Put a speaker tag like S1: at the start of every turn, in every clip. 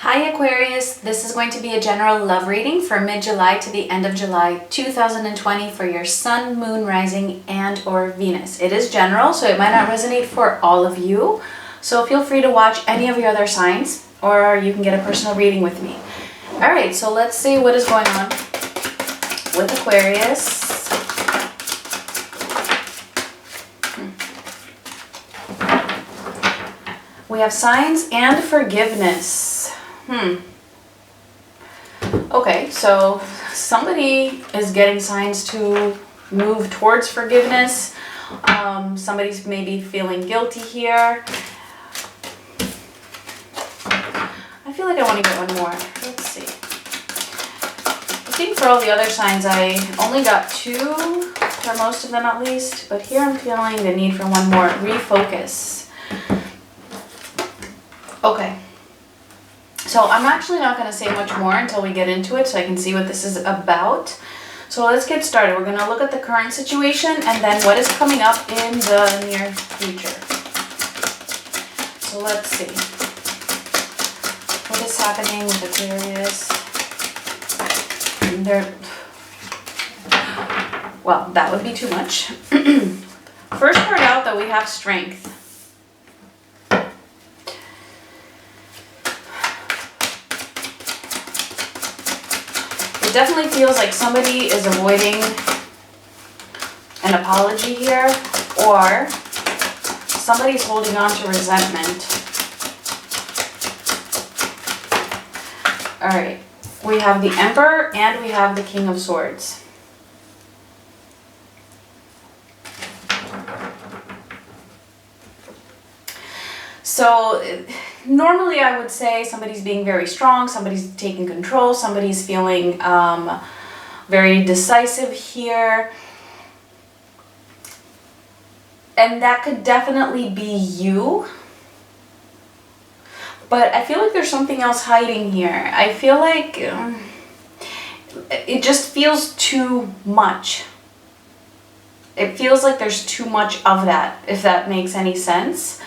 S1: Hi Aquarius, this is going to be a general love reading for mid-July to the end of July 2020 for your Sun, Moon, Rising, and or Venus. It is general, so it might not resonate for all of you. So feel free to watch any of your other signs, or you can get a personal reading with me. Alright, so let's see what is going on with Aquarius. We have signs and forgiveness. Okay, so somebody is getting signs to move towards forgiveness. Somebody's maybe feeling guilty here. I feel like I want to get one more. Let's see. I think for all the other signs I only got two, for most of them at least, but here I'm feeling the need for one more. Refocus. Okay. So I'm actually not going to say much more until we get into it so I can see what this is about. So let's get started. We're going to look at the current situation and then what is coming up in the near future. So let's see. What is happening with Aquarius? Well, that would be too much. First card out that we have strength. It definitely feels like somebody is avoiding an apology here, or somebody's holding on to resentment. Alright, we have the Emperor and we have the King of Swords. So normally I would say somebody's being very strong, somebody's taking control, somebody's feeling very decisive here. And that could definitely be you. But I feel like there's something else hiding here. I feel like it just feels too much. It feels like there's too much of that, if that makes any sense.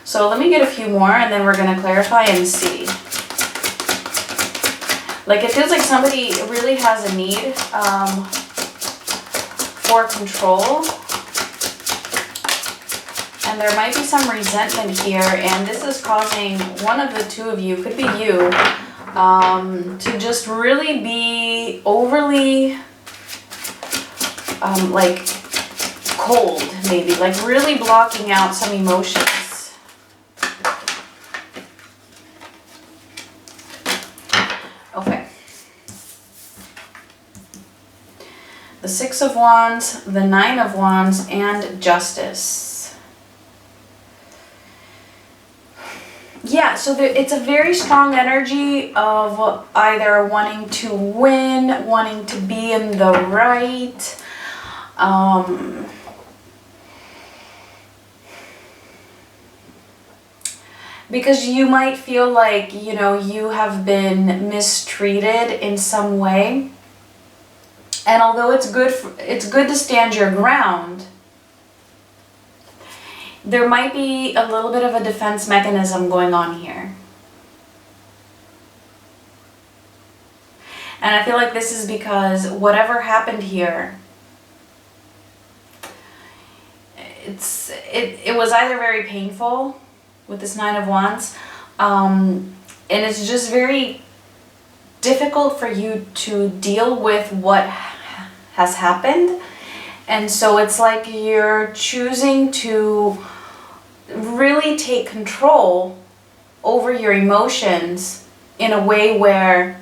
S1: So let me get a few more and then we're going to clarify and see. Like it feels like somebody really has a need for control. And there might be some resentment here, and this is causing one of the two of you, could be you, to just really be overly like cold, maybe, like really blocking out some emotions. Okay. The Six of Wands, the Nine of Wands, and Justice. Yeah, so it's a very strong energy of either wanting to win, wanting to be in the right. Because you might feel like, you know, you have been mistreated in some way. And although it's good to stand your ground, there might be a little bit of a defense mechanism going on here. And I feel like this is because whatever happened here, it was either very painful with this Nine of Wands, and it's just very difficult for you to deal with what has happened. And so it's like you're choosing to really take control over your emotions in a way where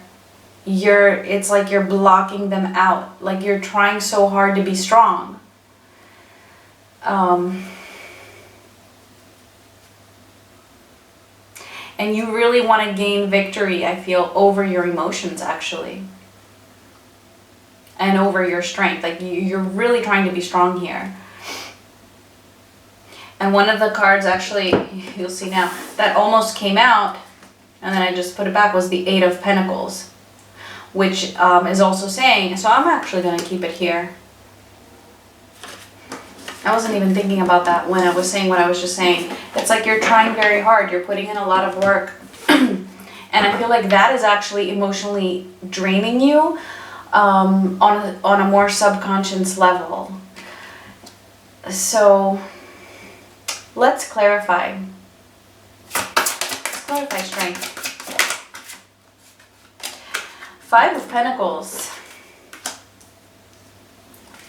S1: it's like you're blocking them out, like you're trying so hard to be strong. And you really want to gain victory, I feel, over your emotions actually. And over your strength. Like you're really trying to be strong here. And one of the cards actually, you'll see now, that almost came out, and then I just put it back, was the Eight of Pentacles. Which is also saying, so I'm actually going to keep it here. I wasn't even thinking about that when I was saying what I was just saying. It's like you're trying very hard. You're putting in a lot of work. And I feel like that is actually emotionally draining you on a more subconscious level. So let's clarify. Let's clarify strength. 5 of Pentacles.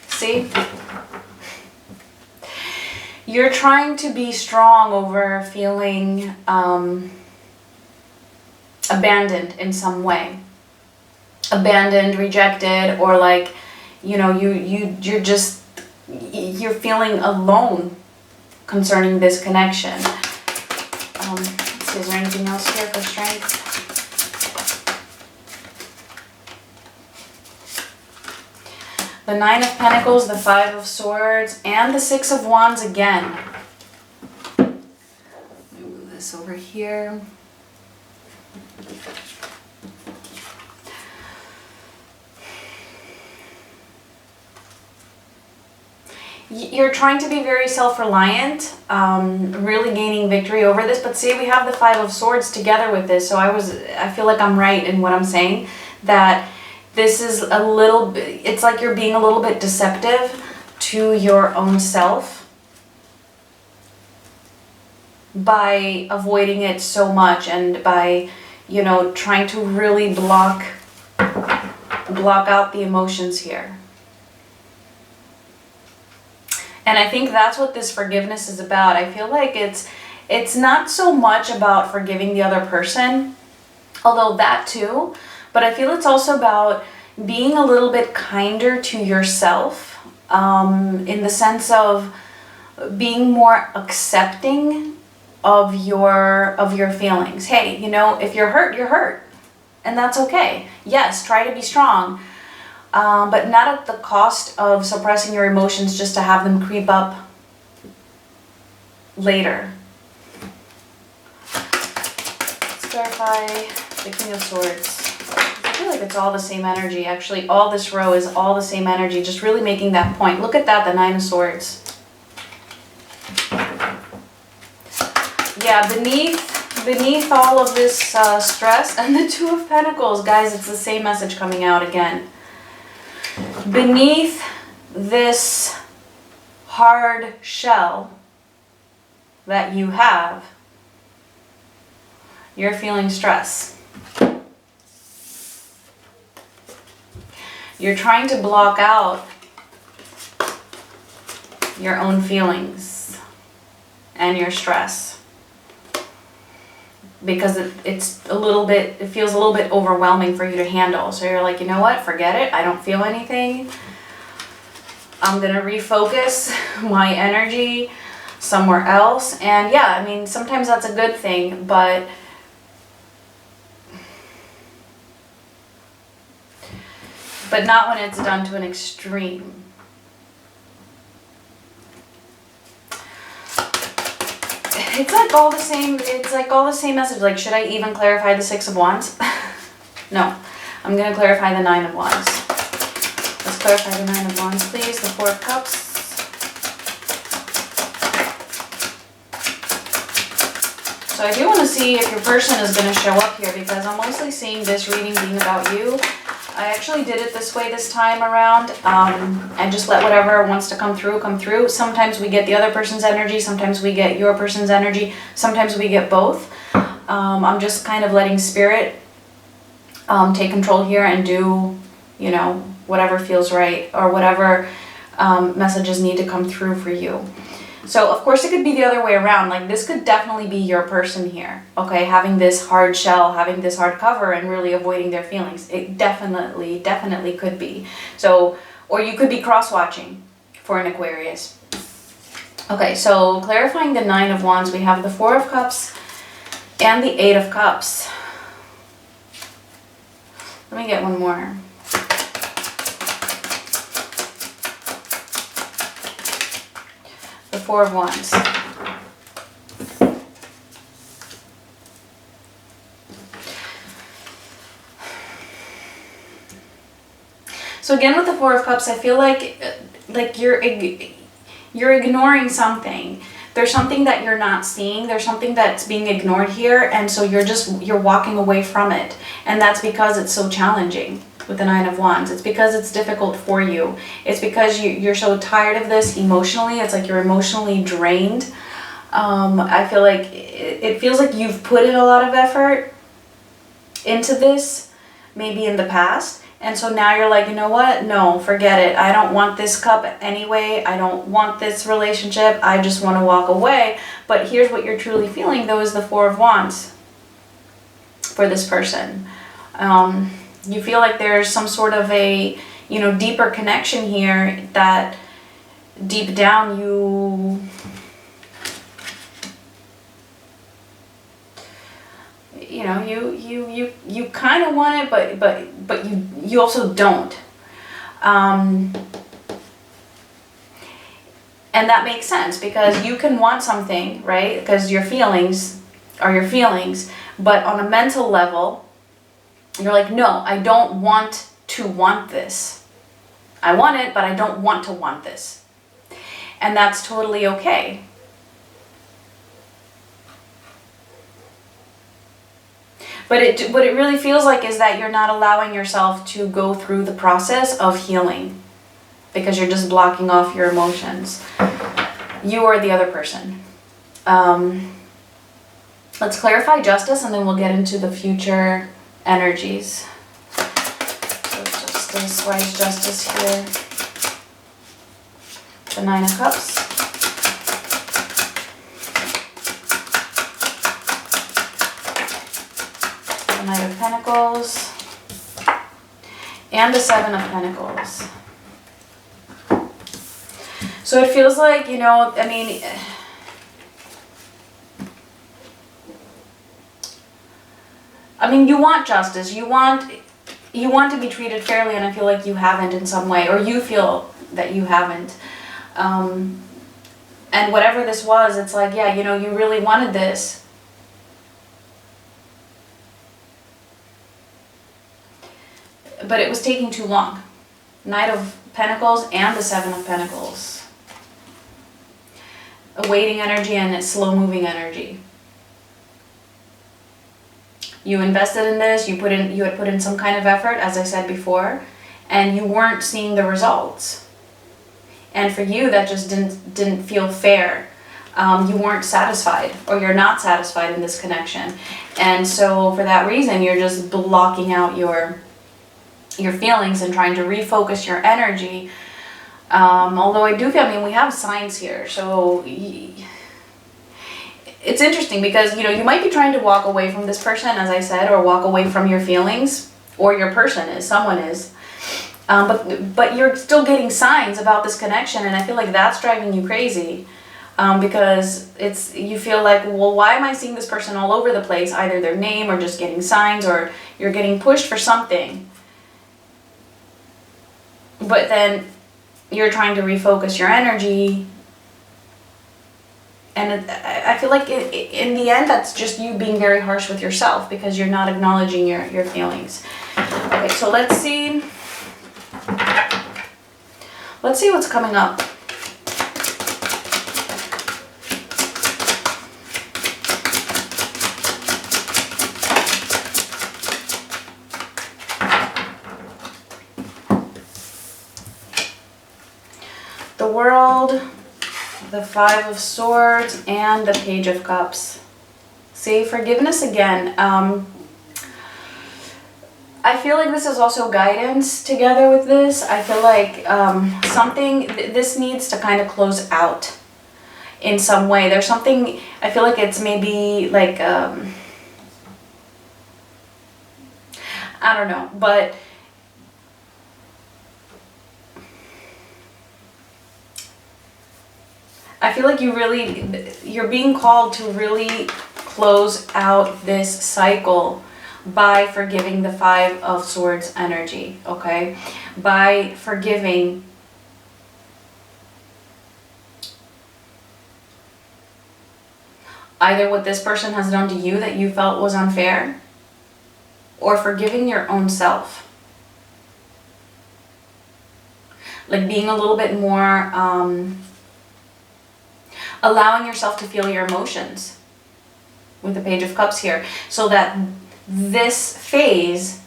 S1: See? You're trying to be strong over feeling abandoned in some way. Abandoned, rejected, or like, you know, you're feeling alone concerning this connection. Let's see, is there anything else here for strength? The 9 of Pentacles, the 5 of Swords, and the 6 of Wands again. Let me move this over here. You're trying to be very self-reliant, really gaining victory over this, but see, we have the 5 of Swords together with this, so I feel like I'm right in what I'm saying, that this is a little bit, it's like you're being a little bit deceptive to your own self by avoiding it so much, and by, you know, trying to really block out the emotions here. And I think that's what this forgiveness is about. I feel like it's not so much about forgiving the other person, although that too, but I feel it's also about being a little bit kinder to yourself, in the sense of being more accepting of your feelings. Hey, you know, if you're hurt, you're hurt, and that's okay. Yes, try to be strong. But not at the cost of suppressing your emotions just to have them creep up later. Let's clarify the King of Swords. I feel like it's all the same energy. Actually, all this row is all the same energy, just really making that point. Look at that, the 9 of Swords. Yeah, beneath all of this stress, and the 2 of Pentacles. Guys, it's the same message coming out again. Beneath this hard shell that you have, you're feeling stress. You're trying to block out your own feelings and your stress, because it feels a little bit overwhelming for you to handle. So you're like, you know what, forget it, I don't feel anything. I'm gonna refocus my energy somewhere else. And yeah, I mean, sometimes that's a good thing, but not when it's done to an extreme. It's like all the same message. Like, should I even clarify the 6 of Wands? No, I'm going to clarify the 9 of Wands. Let's clarify the 9 of Wands, please. The 4 of Cups. So I do want to see if your person is going to show up here, because I'm mostly seeing this reading being about you. I actually did it this way this time around, and just let whatever wants to come through, come through. Sometimes we get the other person's energy, sometimes we get your person's energy, sometimes we get both. I'm just kind of letting spirit take control here and do, you know, whatever feels right, or whatever messages need to come through for you. So of course it could be the other way around. Like, this could definitely be your person here, okay, having this hard shell, having this hard cover, and really avoiding their feelings. It definitely could be. So, or you could be cross-watching for an Aquarius. Okay, so clarifying the 9 of Wands, we have the 4 of Cups and the 8 of Cups. Let me get one more. The 4 of Wands. So again, with the 4 of Cups, I feel like you're ignoring something. there's something that you're not seeing, there's something that's being ignored here, and so you're walking away from it. And that's because it's so challenging with the Nine of Wands. It's because it's difficult for you. It's because you're so tired of this emotionally. It's like you're emotionally drained. I feel like it feels like you've put in a lot of effort into this, maybe in the past. And so now you're like, you know what? No, forget it. I don't want this cup anyway. I don't want this relationship. I just want to walk away. But here's what you're truly feeling, though, is the Four of Wands for this person. You feel like there's some sort of a, you know, deeper connection here that deep down you know, you kind of want it, but you also don't. And that makes sense, because you can want something, right? Because your feelings are your feelings, but on a mental level, you're like, no, I don't want to want this. I want it, but I don't want to want this. And that's totally okay. But what it really feels like is that you're not allowing yourself to go through the process of healing, because you're just blocking off your emotions. You or the other person. Let's clarify justice, and then we'll get into the future energies. So justice, why is justice here? The Nine of Cups. The Knight of Pentacles. And the Seven of Pentacles. So it feels like, you know, I mean, you want justice. You want to be treated fairly, and I feel like you haven't in some way, or you feel that you haven't. And whatever this was, it's like, yeah, you know, you really wanted this. But it was taking too long. Knight of Pentacles and the Seven of Pentacles. A waiting energy and a slow-moving energy. You invested in this, you had put in some kind of effort, as I said before, and you weren't seeing the results. And for you, that just didn't feel fair. You weren't satisfied, or you're not satisfied in this connection. And so for that reason, you're just blocking out your feelings and trying to refocus your energy. Although I do feel, we have signs here, so it's interesting because, you know, you might be trying to walk away from this person, as I said, or walk away from your feelings, or your person is, someone is. But you're still getting signs about this connection, and I feel like that's driving you crazy. Because you feel like, well, why am I seeing this person all over the place? Either their name, or just getting signs, or you're getting pushed for something. But then you're trying to refocus your energy. And I feel like in the end, that's just you being very harsh with yourself, because you're not acknowledging your feelings. Okay, so let's see. Let's see what's coming up. The World, the Five of Swords, and the Page of Cups. See, forgiveness again. I feel like this is also guidance together with this. I feel like this needs to kind of close out in some way. There's something, I feel like it's maybe like, I don't know, but I feel like you're being called to really close out this cycle by forgiving the Five of Swords energy, okay? By forgiving either what this person has done to you that you felt was unfair, or forgiving your own self. Like being a little bit more allowing yourself to feel your emotions with the Page of Cups here, so that this phase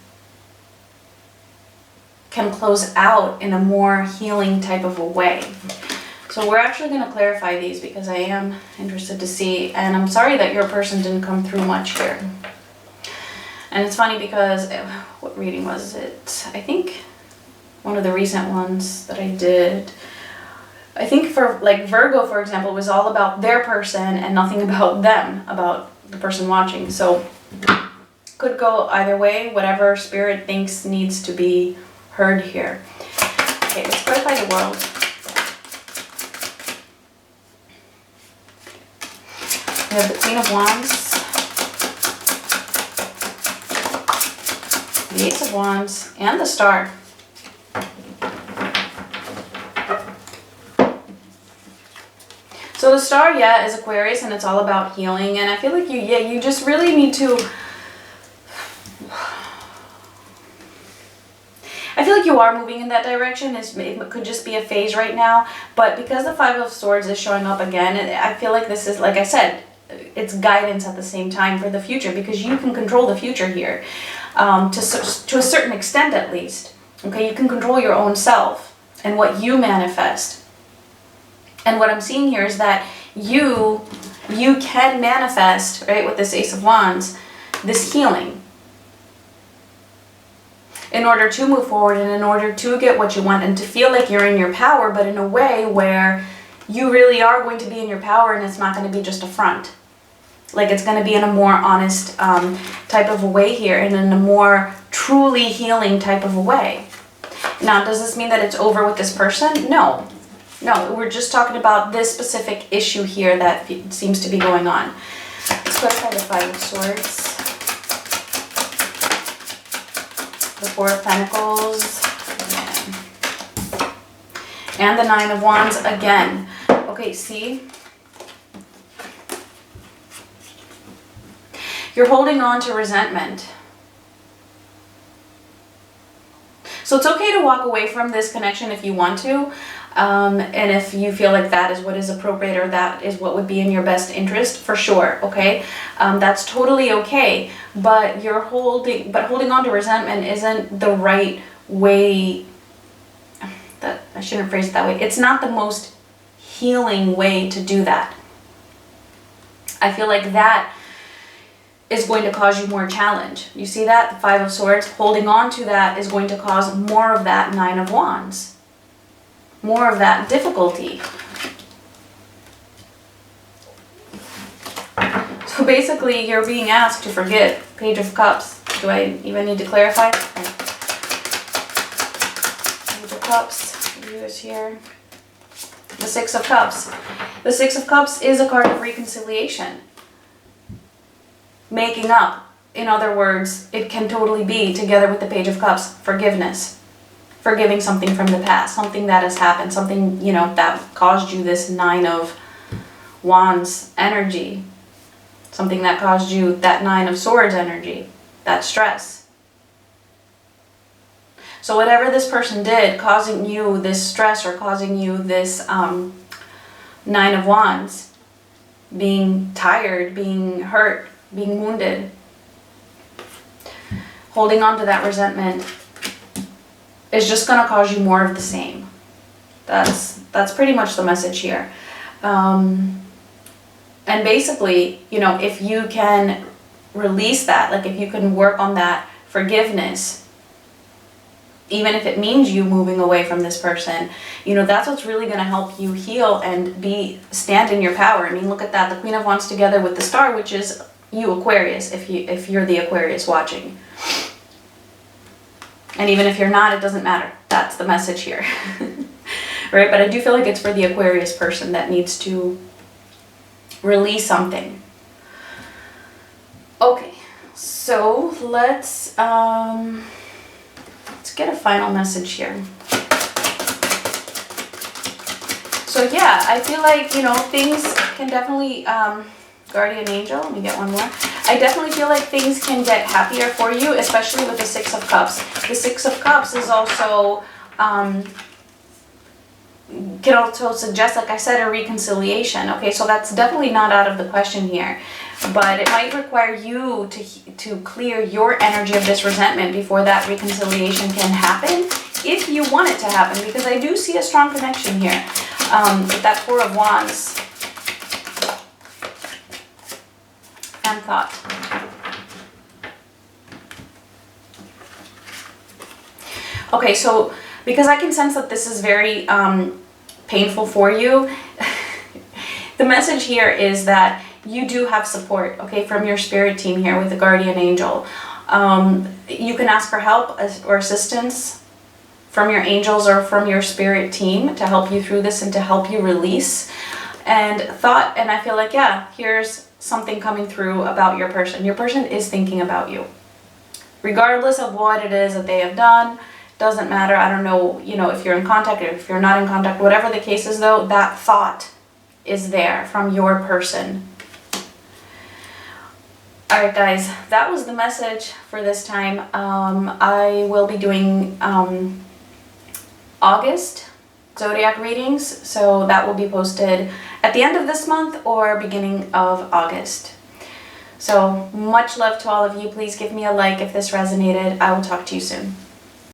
S1: can close out in a more healing type of a way. So we're actually going to clarify these because I am interested to see, and I'm sorry that your person didn't come through much here. And it's funny because, what reading was it? I think one of the recent ones that I did, I think for like Virgo, for example, was all about their person and nothing about them, about the person watching. So could go either way, whatever spirit thinks needs to be heard here. Okay, let's clarify the world. We have the Queen of Wands, the Ace of Wands, and the Star. So the Star, yeah, is Aquarius, and it's all about healing. And I feel like you just really need to, I feel like you are moving in that direction. It could just be a phase right now, but because the Five of Swords is showing up again, I feel like this is, like I said, it's guidance at the same time for the future, because you can control the future here, to a certain extent at least. Okay, you can control your own self and what you manifest. And what I'm seeing here is that you can manifest, right, with this Ace of Wands, this healing in order to move forward and in order to get what you want and to feel like you're in your power, but in a way where you really are going to be in your power, and it's not going to be just a front. Like, it's going to be in a more honest type of a way here, and in a more truly healing type of a way. Now, does this mean that it's over with this person? No. No, we're just talking about this specific issue here that seems to be going on. Let's clarify the Five of Swords, the Four of Pentacles, and the Nine of Wands again. Okay, see? You're holding on to resentment. So it's okay to walk away from this connection if you want to, and if you feel like that is what is appropriate or that is what would be in your best interest, for sure, okay? That's totally okay, but holding on to resentment isn't the right way. That I shouldn't phrase it that way. It's not the most healing way to do that. I feel like that is going to cause you more challenge. You see that? The Five of Swords, holding on to that is going to cause more of that Nine of Wands. More of that difficulty. So basically, you're being asked to forgive. Page of Cups. Do I even need to clarify? Okay. Page of Cups. Here's here. The Six of Cups. The Six of Cups is a card of reconciliation. Making up. In other words, it can totally be, together with the Page of Cups, forgiveness. Forgiving something from the past, something that has happened, something, you know, that caused you this Nine of Wands energy. Something that caused you that Nine of Swords energy, that stress. So whatever this person did, causing you this stress or causing you this Nine of Wands, being tired, being hurt, being wounded, holding on to that resentment is just going to cause you more of the same. That's pretty much the message here. And basically, you know, if you can release that, like if you can work on that forgiveness, even if it means you moving away from this person, you know, that's what's really going to help you heal and stand in your power. I mean, look at that, the Queen of Wands together with the Star, which is you, Aquarius, if you're the Aquarius watching. And even if you're not, it doesn't matter. That's the message here. Right? But I do feel like it's for the Aquarius person that needs to release something. Okay, so let's get a final message here. So yeah, I feel like, you know, things can definitely, Guardian Angel, let me get one more. I definitely feel like things can get happier for you, especially with the Six of Cups. The Six of Cups is also, can also suggest, like I said, a reconciliation. Okay, so that's definitely not out of the question here, but it might require you to clear your energy of this resentment before that reconciliation can happen, if you want it to happen, because I do see a strong connection here with that Four of Wands and thought. Okay, so because I can sense that this is very painful for you, the message here is that you do have support, okay, from your spirit team here with the guardian angel. You can ask for help or assistance from your angels or from your spirit team to help you through this and to help you release. And I feel like, yeah, here's something coming through about your person. Your person is thinking about you. Regardless of what it is that they have done, doesn't matter. I don't know, if you're in contact or if you're not in contact, whatever the case is though, that thought is there from your person. Alright guys, that was the message for this time. I will be doing August zodiac readings, so that will be posted at the end of this month or beginning of August. So much love to all of you. Please give me a like if this resonated. I will talk to you soon.